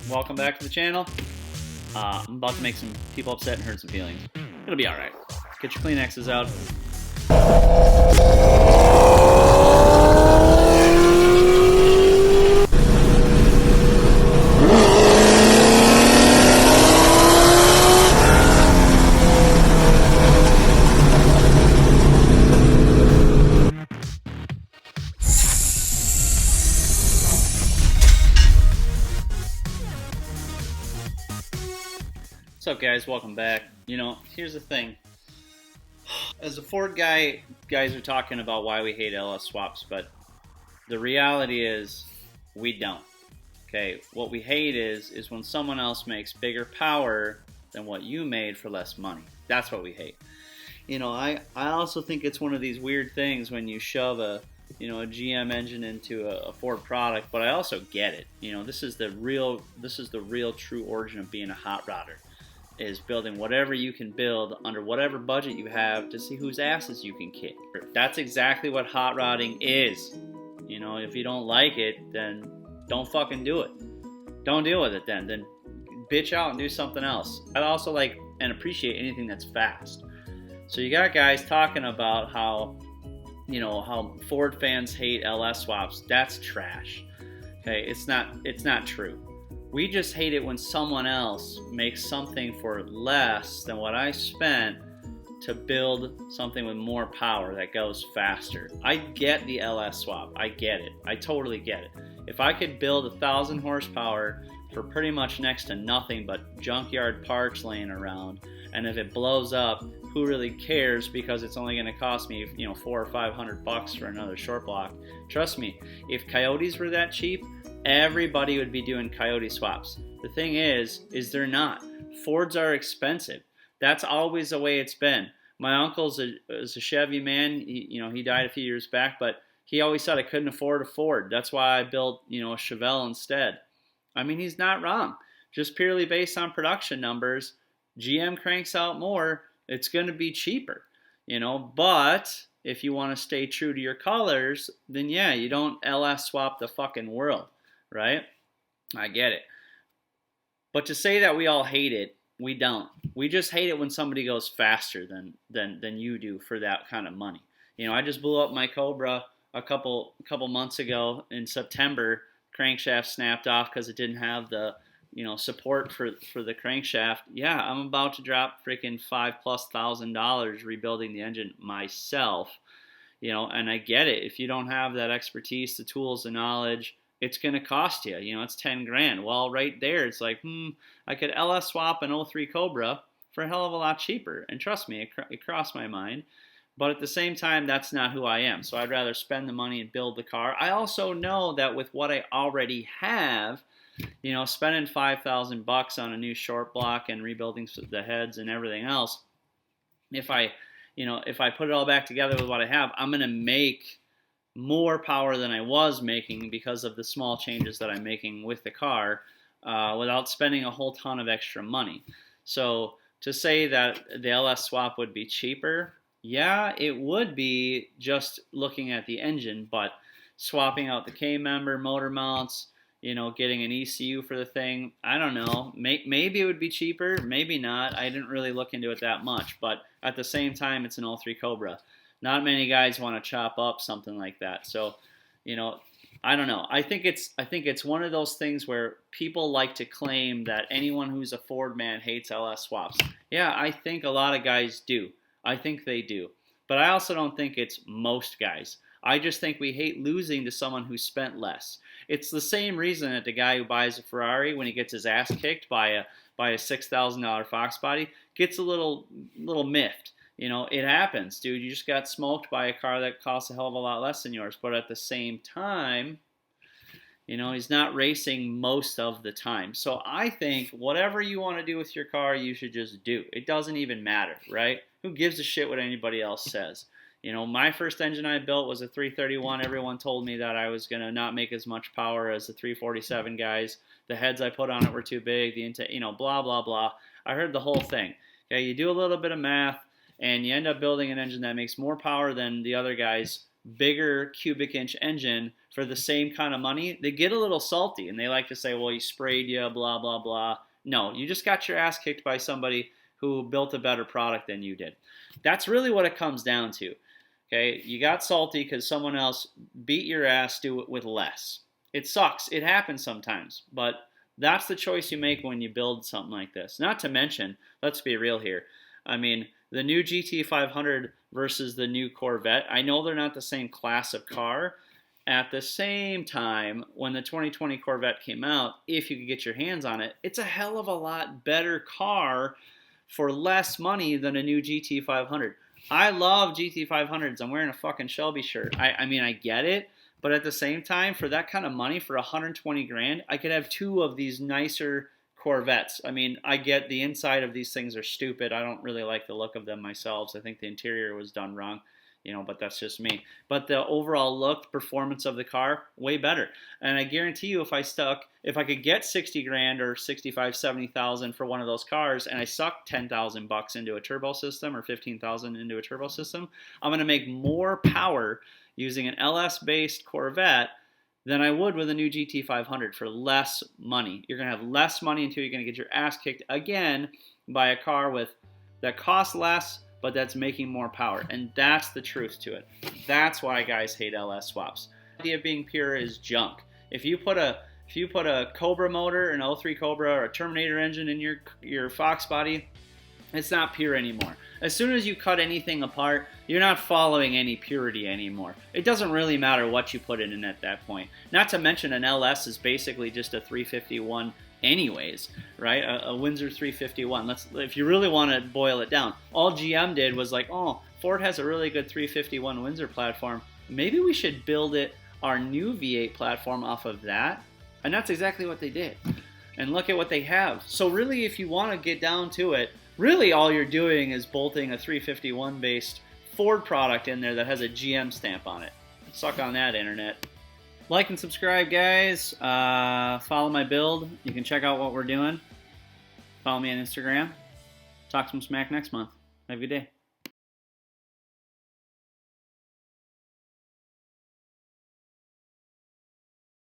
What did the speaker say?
welcome back to the channel. I'm about to make some people upset and hurt some feelings. It'll be alright. Get your Kleenexes out. What's up, guys? Welcome back. You know, here's the thing. As a Ford guy, guys are talking about why we hate LS swaps, but the reality is we don't. Okay, what we hate is when someone else makes bigger power than what you made for less money. That's what we hate. You know, I also think it's one of these weird things when you shove a GM engine into a Ford product, but I also get it. You know, this is the real true origin of being a hot rodder. Is building whatever you can build under whatever budget you have to see whose asses you can kick. That's exactly what hot rodding is. You know, if you don't like it, then don't fucking do it. Don't deal with it then. Then bitch out and do something else. I also like and appreciate anything that's fast. So you got guys talking about how Ford fans hate LS swaps. That's trash. Okay, it's not true. We just hate it when someone else makes something for less than what I spent to build something with more power that goes faster. I get the LS swap. I get it. I totally get it. If I could build 1,000 horsepower for pretty much next to nothing but junkyard parts laying around, and if it blows up, who really cares because it's only going to cost me, $400 or $500 for another short block. Trust me, if Coyotes were that cheap, everybody would be doing Coyote swaps. The thing is they're not. Fords are expensive. That's always the way it's been. My uncle's a Chevy man. He died a few years back, but he always said I couldn't afford a Ford. That's why I built, a Chevelle instead. I mean, he's not wrong. Just purely based on production numbers, GM cranks out more. It's going to be cheaper, But if you want to stay true to your colors, then yeah, you don't LS swap the fucking world. Right? I get it. But to say that we all hate it, we don't. We just hate it when somebody goes faster than you do for that kind of money. I just blew up my Cobra a couple months ago in September. Crankshaft snapped off because it didn't have the support for the crankshaft. Yeah, I'm about to drop freaking $5,000+ rebuilding the engine myself. And I get it. If you don't have that expertise, the tools, the knowledge, it's going to cost you. It's 10 grand. Well, right there, it's like, I could LS swap an 03 Cobra for a hell of a lot cheaper. And trust me, it crossed my mind. But at the same time, that's not who I am. So I'd rather spend the money and build the car. I also know that with what I already have, spending $5,000 on a new short block and rebuilding the heads and everything else, if I put it all back together with what I have, I'm going to make more power than I was making because of the small changes that I'm making with the car without spending a whole ton of extra money. So to say that the LS swap would be cheaper, yeah, it would be just looking at the engine, but swapping out the K-member, motor mounts, getting an ECU for the thing, I don't know. Maybe it would be cheaper, maybe not. I didn't really look into it that much, but at the same time, it's an 03 Cobra. Not many guys want to chop up something like that. So, I don't know. I think it's one of those things where people like to claim that anyone who's a Ford man hates LS swaps. Yeah, I think a lot of guys do. I think they do. But I also don't think it's most guys. I just think we hate losing to someone who spent less. It's the same reason that the guy who buys a Ferrari when he gets his ass kicked by a $6,000 Fox body gets a little miffed. It happens, dude. You just got smoked by a car that costs a hell of a lot less than yours. But at the same time, he's not racing most of the time. So I think whatever you want to do with your car, you should just do. It doesn't even matter, right? Who gives a shit what anybody else says? My first engine I built was a 331. Everyone told me that I was going to not make as much power as the 347 guys. The heads I put on it were too big. The intake, blah, blah, blah. I heard the whole thing. Okay, you do a little bit of math, and you end up building an engine that makes more power than the other guys bigger cubic inch engine for the same kind of money, they get a little salty and they like to say, well, he sprayed you, blah, blah, blah. No, you just got your ass kicked by somebody who built a better product than you did. That's really what it comes down to. Okay, you got salty because someone else beat your ass, do it with less. It sucks. It happens sometimes, but that's the choice you make when you build something like this. Not to mention, let's be real here. I mean, the new GT500 versus the new Corvette, I know they're not the same class of car. At the same time, when the 2020 Corvette came out, if you could get your hands on it, it's a hell of a lot better car for less money than a new GT500. I love GT500s. I'm wearing a fucking Shelby shirt. I mean, I get it, but at the same time, for that kind of money, for 120 grand, I could have 2 of these nicer Corvettes. I mean, I get the inside of these things are stupid. I don't really like the look of them myself. I think the interior was done wrong, but that's just me. But the overall look, performance of the car, way better. And I guarantee you, if I could get 60 grand or 65, 70,000 for one of those cars, and I suck 10,000 bucks into a turbo system or 15,000 into a turbo system, I'm going to make more power using an LS-based Corvette than I would with a new GT500 for less money. You're going to have less money until you're going to get your ass kicked again by a car that costs less, but that's making more power. And that's the truth to it. That's why guys hate LS swaps. The idea of being pure is junk. If you put a Cobra motor, an 03 Cobra, or a Terminator engine in your Fox body, it's not pure anymore. As soon as you cut anything apart, you're not following any purity anymore. It doesn't really matter what you put in at that point. Not to mention an LS is basically just a 351 anyways, right? A Windsor 351. If you really want to boil it down, all GM did was like, oh, Ford has a really good 351 Windsor platform. Maybe we should build our new V8 platform off of that. And that's exactly what they did. And look at what they have. So really, if you want to get down to it, really all you're doing is bolting a 351 based Ford product in there that has a GM stamp on it. Suck on that, internet. Like and subscribe, guys. Follow my build. You can check out what we're doing. Follow me on Instagram. Talk some smack next month. Have a good day.